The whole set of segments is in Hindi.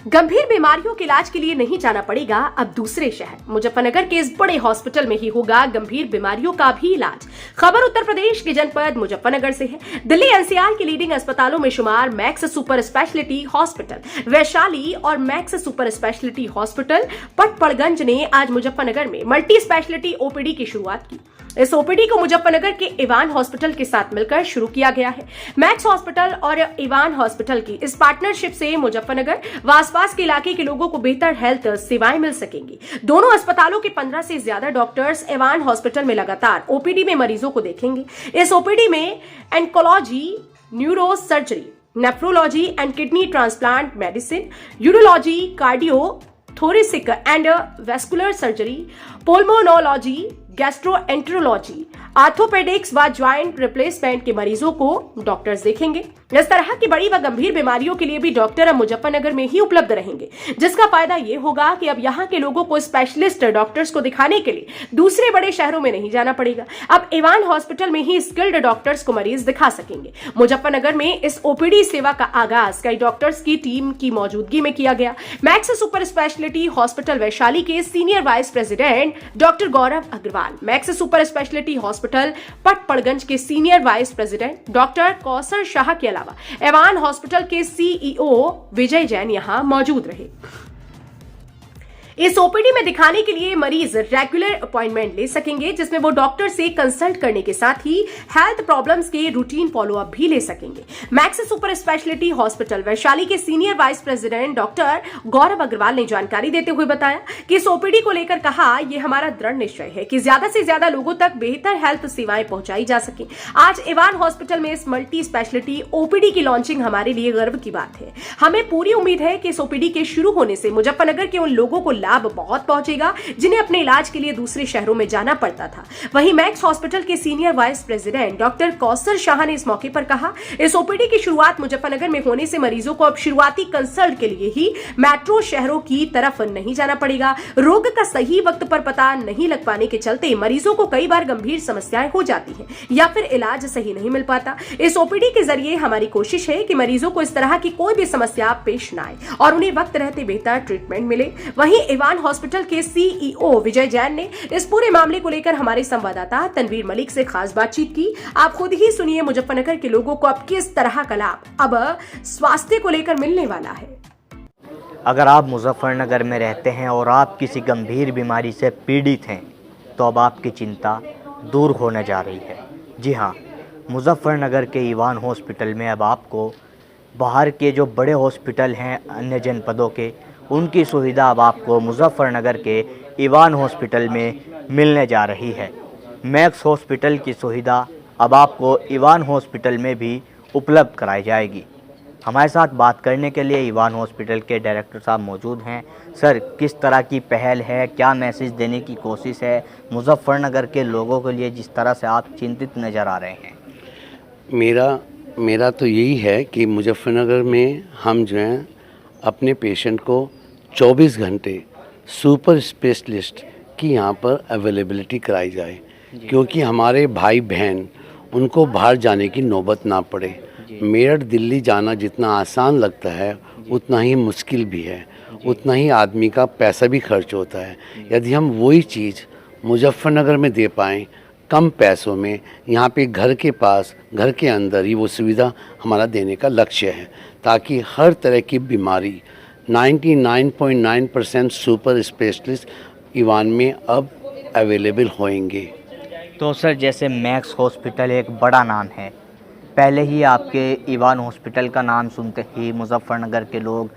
गंभीर बीमारियों के इलाज के लिए नहीं जाना पड़ेगा अब दूसरे शहर। मुजफ्फरनगर के इस बड़े हॉस्पिटल में ही होगा गंभीर बीमारियों का भी इलाज। खबर उत्तर प्रदेश के जनपद मुजफ्फरनगर से है। दिल्ली एनसीआर के लीडिंग अस्पतालों में शुमार Max super speciality hospital Vaishali और Max super speciality hospital Patparganj ने आज मुजफ्फरनगर में मल्टी स्पेशलिटी ओपीडी की शुरुआत की। इस ओपीडी को मुजफ्फरनगर के इवान हॉस्पिटल के साथ मिलकर शुरू किया गया है। मैक्स हॉस्पिटल और इवान हॉस्पिटल की इस पार्टनरशिप से मुजफ्फरनगर व आसपास के इलाके के लोगों को बेहतर हेल्थ सेवाएं मिल सकेंगी। दोनों अस्पतालों के 15 से ज्यादा डॉक्टर्स इवान हॉस्पिटल में लगातार ओपीडी में मरीजों को देखेंगे। इस ओपीडी में oncology, neuro surgery, nephrology and kidney transplant medicine, urology, cardio thoracic and vascular surgery, pulmonology, gastroenterology, orthopaedics व ज्वाइंट रिप्लेसमेंट के मरीजों को डॉक्टर्स देखेंगे। इस तरह की बड़ी व गंभीर बीमारियों के लिए भी डॉक्टर अब मुजफ्फरनगर में ही उपलब्ध रहेंगे, जिसका फायदा ये होगा कि अब यहाँ के लोगों को स्पेशलिस्ट डॉक्टर्स को दिखाने के लिए दूसरे बड़े शहरों में नहीं जाना पड़ेगा। अब इवान हॉस्पिटल में ही स्किल्ड डॉक्टर्स को मरीज दिखा सकेंगे। मुजफ्फरनगर में इस ओपीडी सेवा का आगाज कई डॉक्टर्स की टीम की मौजूदगी में किया गया। Max super speciality hospital Vaishali के senior vice president doctor Gaurav Agarwal, Max super speciality hospital Patparganj के senior vice president doctor Kausar Shah के अलावा एवान हॉस्पिटल के सीईओ विजय जैन यहां मौजूद रहे। इस ओपीडी में दिखाने के लिए मरीज रेगुलर अपॉइंटमेंट ले सकेंगे, जिसमें वो डॉक्टर से कंसल्ट करने के साथ ही हेल्थ प्रॉब्लम्स के रूटीन फॉलोअप भी ले सकेंगे। Max super speciality hospital Vaishali के senior vice president doctor Gaurav Agarwal ने जानकारी देते हुए बताया कि इस ओपीडी को लेकर कहा, यह हमारा दृढ़ निश्चय है कि ज्यादा से ज्यादा लोगों तक बेहतर हेल्थ सेवाएं पहुंचाई जा सके। आज इवान हॉस्पिटल में इस मल्टी स्पेशलिटी ओपीडी की लॉन्चिंग हमारे लिए गर्व की बात है। हमें पूरी उम्मीद है कि इस ओपीडी के शुरू होने से मुजफ्फरनगर के उन लोगों को लाभ बहुत पहुंचेगा जिन्हें अपने इलाज के लिए दूसरे शहरों में जाना पड़ता था। वहीं मैक्स हॉस्पिटल के senior vice president doctor Kausar Shah ने इस मौके पर कहा, इस ओपीडी की शुरुआत मुजफ्फरनगर में होने से मरीजों को अब शुरुआती कंसल्ट के लिए ही मेट्रो शहरों की तरफ नहीं जाना पड़ेगा। रोग का सही वक्त पर पता नहीं लग पाने के चलते मरीजों को कई बार गंभीर समस्याएं हो जाती हैं या फिर इलाज सही नहीं मिल पाता। इस ओपीडी के जरिए हमारी कोशिश है कि मरीजों को इस तरह की कोई भी समस्या पेश न आए और उन्हें वक्त रहते बेहतर ट्रीटमेंट मिले। वहीं इवान हॉस्पिटल के सीईओ विजय जैन ने इस पूरे मामले को लेकर हमारे संवाददाता तनवीर मलिक से खास बातचीत की। आप खुद ही सुनिए मुजफ्फरनगर के लोगों को अब किस तरह का लाभ अब स्वास्थ्य को लेकर मिलने वाला है। अगर आप मुजफ्फरनगर में रहते हैं और आप किसी गंभीर बीमारी से पीड़ित हैं तो अब आपकी चिंता दूर होने जा रही है। जी हाँ, मुजफ्फरनगर के इवान हॉस्पिटल में अब आपको बाहर के जो बड़े हॉस्पिटल हैं अन्य जनपदों के, उनकी सुविधा अब आपको मुजफ्फरनगर के इवान हॉस्पिटल में मिलने जा रही है। मैक्स हॉस्पिटल की सुविधा अब आपको इवान हॉस्पिटल में भी उपलब्ध कराई जाएगी। हमारे साथ बात करने के लिए इवान हॉस्पिटल के डायरेक्टर साहब मौजूद हैं। सर, किस तरह की पहल है, क्या मैसेज देने की कोशिश है मुजफ्फरनगर के लोगों के लिए जिस तरह से आप चिंतित नज़र आ रहे हैं? मेरा तो यही है कि मुजफ्फरनगर में हम जो हैं अपने पेशेंट को 24 घंटे सुपर स्पेशलिस्ट की यहाँ पर अवेलेबिलिटी कराई जाए, क्योंकि हमारे भाई बहन उनको बाहर जाने की नौबत ना पड़े। मेरठ दिल्ली जाना जितना आसान लगता है उतना ही मुश्किल भी है, उतना ही आदमी का पैसा भी खर्च होता है। यदि हम वही चीज़ मुजफ्फरनगर में दे पाएँ कम पैसों में, यहाँ पे घर के पास, घर के अंदर ही वो सुविधा हमारा देने का लक्ष्य है, ताकि हर तरह की बीमारी 99.9% सुपर स्पेशलिस्ट इवान में अब अवेलेबल होंगे। तो सर, जैसे मैक्स हॉस्पिटल एक बड़ा नाम है, पहले ही आपके इवान हॉस्पिटल का नाम सुनते ही मुजफ्फरनगर के लोग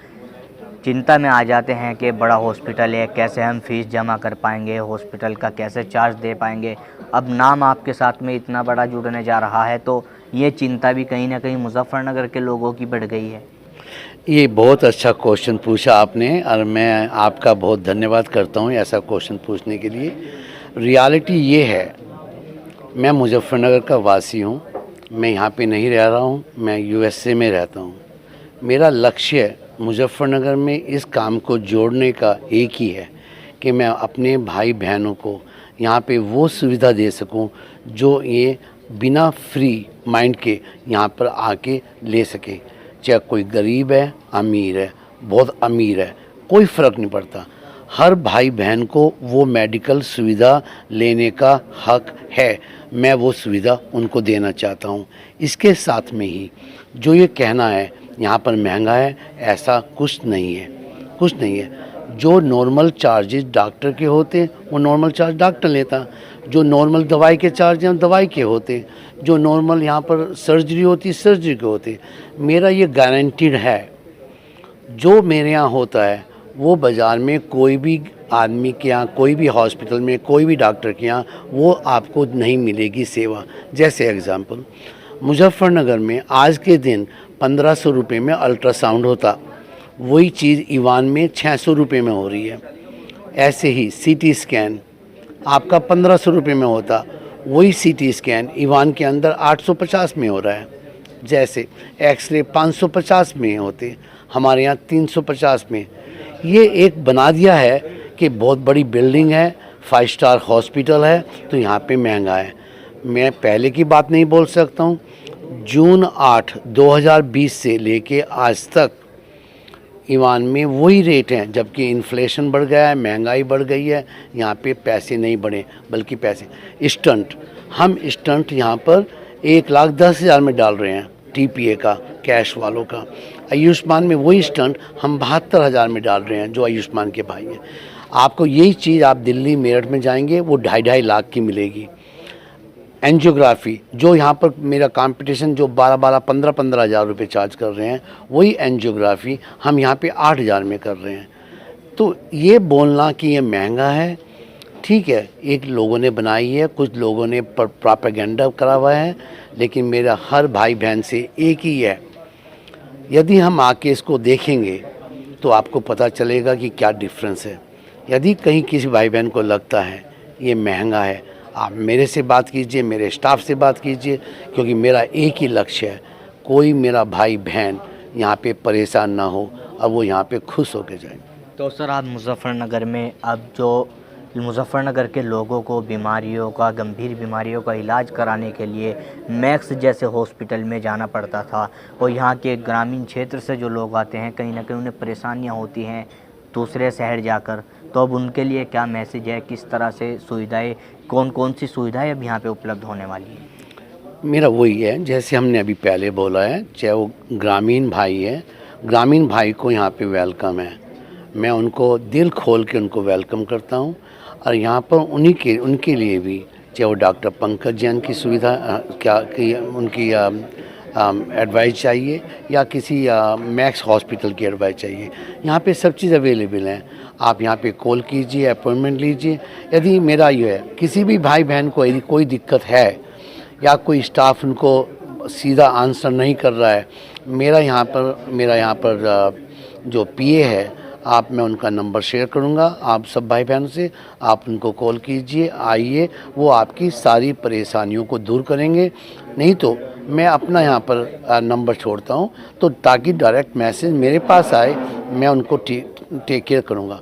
चिंता में आ जाते हैं कि बड़ा हॉस्पिटल है, कैसे हम फीस जमा कर पाएंगे, हॉस्पिटल का कैसे चार्ज दे पाएंगे। अब नाम आपके साथ में इतना बड़ा जुड़ने जा रहा है तो ये चिंता भी कहीं ना कहीं मुजफ्फरनगर के लोगों की बढ़ गई है। ये बहुत अच्छा क्वेश्चन पूछा आपने और मैं आपका बहुत धन्यवाद करता हूँ ऐसा क्वेश्चन पूछने के लिए। रियलिटी ये है, मैं मुजफ्फरनगर का वासी हूँ, मैं यहाँ पे नहीं रह रहा हूँ, मैं यूएसए में रहता हूँ। मेरा लक्ष्य मुजफ्फरनगर में इस काम को जोड़ने का एक ही है कि मैं अपने भाई बहनों को यहाँ पे वो सुविधा दे सकूँ जो ये बिना फ्री माइंड के यहाँ पर आके ले सके। चाहे कोई गरीब है, अमीर है, बहुत अमीर है, कोई फ़र्क नहीं पड़ता। हर भाई बहन को वो मेडिकल सुविधा लेने का हक है, मैं वो सुविधा उनको देना चाहता हूँ। इसके साथ में ही जो ये कहना है यहाँ पर महंगा है, ऐसा कुछ नहीं है, कुछ नहीं है। जो नॉर्मल चार्जेस डॉक्टर के होते हैं वो नॉर्मल चार्ज डॉक्टर लेता, जो नॉर्मल दवाई के चार्ज हैं दवाई के होते, जो नॉर्मल यहाँ पर सर्जरी होती है सर्जरी के होते। मेरा ये गारंटीड है, जो मेरे यहाँ होता है वो बाज़ार में कोई भी आदमी के यहाँ, कोई भी हॉस्पिटल में, कोई भी डॉक्टर के यहाँ वो आपको नहीं मिलेगी सेवा। जैसे एग्ज़ाम्पल, मुजफ्फरनगर में आज के दिन 1500 रुपये में अल्ट्रासाउंड होता, वही चीज़ ईवान में 600 रुपये में हो रही है। ऐसे ही सीटी स्कैन आपका 1500 रुपये में होता, वही सीटी स्कैन ईवान के अंदर 850 में हो रहा है। जैसे एक्सरे 550 में होते, हमारे यहाँ 350 में। ये एक बना दिया है कि बहुत बड़ी बिल्डिंग है, 5 स्टार हॉस्पिटल है, तो यहाँ पे महंगा है। मैं पहले की बात नहीं बोल सकता हूँ। जून 8 2020 से लेके आज तक ईवान में वही रेट हैं, जबकि इन्फ्लेशन बढ़ गया है, महंगाई बढ़ गई है। यहाँ पे पैसे नहीं बढ़े बल्कि पैसे स्टंट, हम स्टंट यहाँ पर 1,10,000 में डाल रहे हैं, टीपीए का, कैश वालों का। आयुष्मान में वही स्टंट हम 72,000 में डाल रहे हैं, जो आयुष्मान के भाई हैं। आपको यही चीज़ आप दिल्ली मेरठ में जाएंगे वो 2.5 लाख की मिलेगी। एंजियोग्राफी जो यहाँ पर मेरा कंपटीशन जो 15 हज़ार रुपये चार्ज कर रहे हैं, वही एंजियोग्राफी हम यहाँ पे 8,000 में कर रहे हैं। तो ये बोलना कि ये महंगा है, ठीक है, एक लोगों ने बनाई है, कुछ लोगों ने प्रोपेगेंडा करा हुआ है, लेकिन मेरा हर भाई बहन से एक ही है। यदि हम आके इसको देखेंगे तो आपको पता चलेगा कि क्या डिफरेंस है। यदि कहीं किसी भाई बहन को लगता है ये महंगा है, आप मेरे से बात कीजिए, मेरे स्टाफ से बात कीजिए, क्योंकि मेरा एक ही लक्ष्य है, कोई मेरा भाई बहन यहाँ पे परेशान ना हो, अब वो यहाँ पे खुश होकर जाए। तो सर, आप मुजफ्फरनगर में अब जो मुजफ्फरनगर के लोगों को बीमारियों का, गंभीर बीमारियों का इलाज कराने के लिए मैक्स जैसे हॉस्पिटल में जाना पड़ता था, और यहाँ के ग्रामीण क्षेत्र से जो लोग आते हैं कहीं ना कहीं उन्हें परेशानियाँ होती हैं दूसरे शहर जाकर, तो अब उनके लिए क्या मैसेज है, किस तरह से सुविधाएं, कौन कौन सी सुविधाएं अब यहाँ पे उपलब्ध होने वाली है? मेरा वही है, जैसे हमने अभी पहले बोला है, चाहे वो ग्रामीण भाई है, ग्रामीण भाई को यहाँ पे वेलकम है। मैं उनको दिल खोल के उनको वेलकम करता हूँ। और यहाँ पर उनके लिए भी, चाहे वो डॉक्टर पंकज जैन की सुविधा क्या की उनकी एडवाइस चाहिए या किसी मैक्स हॉस्पिटल की एडवाइस चाहिए, यहाँ पे सब चीज़ अवेलेबल है। आप यहाँ पे कॉल कीजिए, अपॉइंटमेंट लीजिए। यदि मेरा ये है, किसी भी भाई बहन को यदि कोई दिक्कत है या कोई स्टाफ उनको सीधा आंसर नहीं कर रहा है, मेरा यहाँ पर जो पीए है, मैं उनका नंबर शेयर करूँगा आप सब भाई बहनों से, आप उनको कॉल कीजिए, आइए, वो आपकी सारी परेशानियों को दूर करेंगे। नहीं तो मैं अपना यहाँ पर नंबर छोड़ता हूँ, तो ताकि डायरेक्ट मैसेज मेरे पास आए, मैं उनको टेक केयर करूँगा।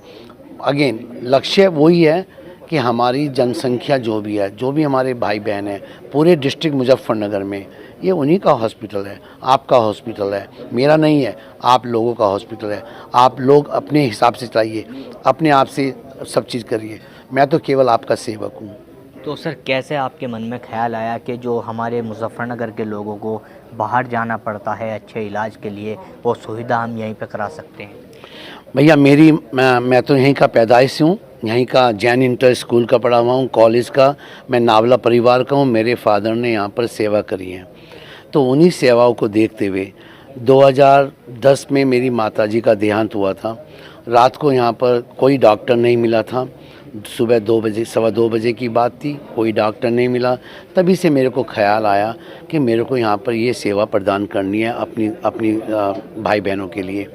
अगेन लक्ष्य वही है कि हमारी जनसंख्या जो भी है, जो भी हमारे भाई बहन हैं पूरे डिस्ट्रिक्ट मुजफ्फरनगर में, ये उन्हीं का हॉस्पिटल है, आपका हॉस्पिटल है, मेरा नहीं है, आप लोगों का हॉस्पिटल है। आप लोग अपने हिसाब से चलाइए, अपने आप से सब चीज़ करिए, मैं तो केवल आपका सेवक हूँ। तो सर, कैसे आपके मन में ख्याल आया कि जो हमारे मुजफ्फरनगर के लोगों को बाहर जाना पड़ता है अच्छे इलाज के लिए, वो सुविधा हम यहीं पे करा सकते हैं? भैया मैं तो यहीं का पैदाइश हूँ, यहीं का जैन इंटर स्कूल का पढ़ा हुआ हूँ, कॉलेज का, मैं नावला परिवार का हूँ। मेरे फादर ने यहाँ पर सेवा करी है, तो उन्हीं सेवाओं को देखते हुए 2010 में मेरी माताजी का देहांत हुआ था। रात को यहाँ पर कोई डॉक्टर नहीं मिला था, सुबह 2 बजे, 2:15 बजे की बात थी, कोई डॉक्टर नहीं मिला। तभी से मेरे को ख्याल आया कि मेरे को यहाँ पर ये सेवा प्रदान करनी है अपनी भाई बहनों के लिए।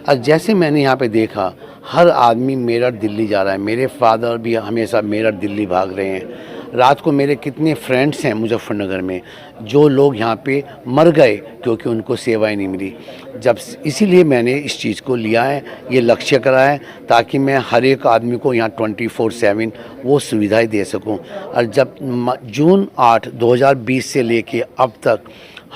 और जैसे मैंने यहाँ पे देखा, हर आदमी मेरठ दिल्ली जा रहा है, मेरे फादर भी हमेशा मेरठ दिल्ली भाग रहे हैं। रात को मेरे कितने फ्रेंड्स हैं मुजफ्फरनगर में, जो लोग यहाँ पे मर गए क्योंकि उनको सेवाएं नहीं मिली। इसीलिए मैंने इस चीज़ को लिया है, ये लक्ष्य करा है, ताकि मैं हर एक आदमी को यहाँ 24/7 वो सुविधाएं दे सकूं। और जब जून 8 2020 से लेके अब तक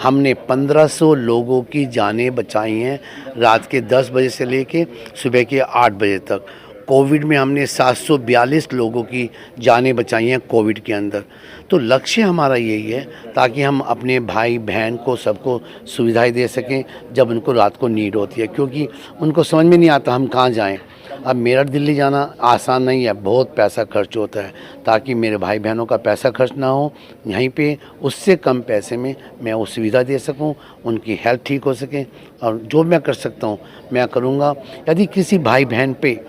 हमने 1500 लोगों की जानें बचाई हैं, रात के 10 बजे से लेके सुबह के 8 बजे तक। कोविड में हमने 742 लोगों की जानें बचाई हैं कोविड के अंदर। तो लक्ष्य हमारा यही है ताकि हम अपने भाई बहन को सबको सुविधाएं दे सकें जब उनको रात को नीड होती है, क्योंकि उनको समझ में नहीं आता हम कहाँ जाएं। अब मेरठ दिल्ली जाना आसान नहीं है, बहुत पैसा खर्च होता है। ताकि मेरे भाई बहनों का पैसा खर्च ना हो, यहीं पे उससे कम पैसे में मैं वो सुविधा दे सकूं, उनकी हेल्थ ठीक हो सके। और जो मैं कर सकता हूं मैं करूंगा। यदि किसी भाई बहन पे,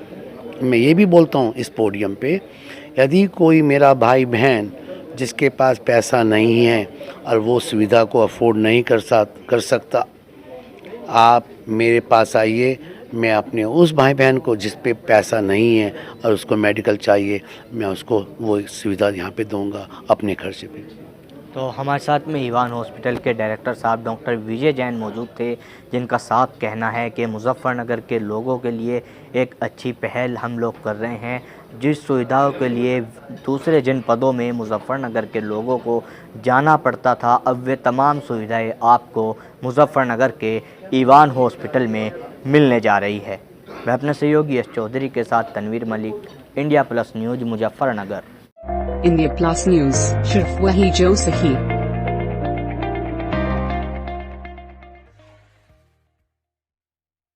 मैं ये भी बोलता हूं इस पोडियम पे, यदि कोई मेरा भाई बहन जिसके पास पैसा नहीं है और वो सुविधा को अफोर्ड नहीं कर सकता, आप मेरे पास आइए। मैं अपने उस भाई बहन को जिस पे पैसा नहीं है और उसको मेडिकल चाहिए, मैं उसको वो सुविधा यहाँ पे दूंगा अपने खर्चे पे। तो हमारे साथ में ईवान हॉस्पिटल के डायरेक्टर साहब डॉक्टर विजय जैन मौजूद थे, जिनका साफ कहना है कि मुजफ्फरनगर के लोगों के लिए एक अच्छी पहल हम लोग कर रहे हैं। जिस सुविधाओं के लिए दूसरे जनपदों में मुजफ्फरनगर के लोगों को जाना पड़ता था, अब वे तमाम सुविधाएं आपको मुजफ्फरनगर के ईवान हॉस्पिटल में मिलने जा रही है। मैं अपने सहयोगी एस चौधरी के साथ Tanveer Malik, India plus news, Muzaffarnagar. India plus news, सिर्फ वही जो सही।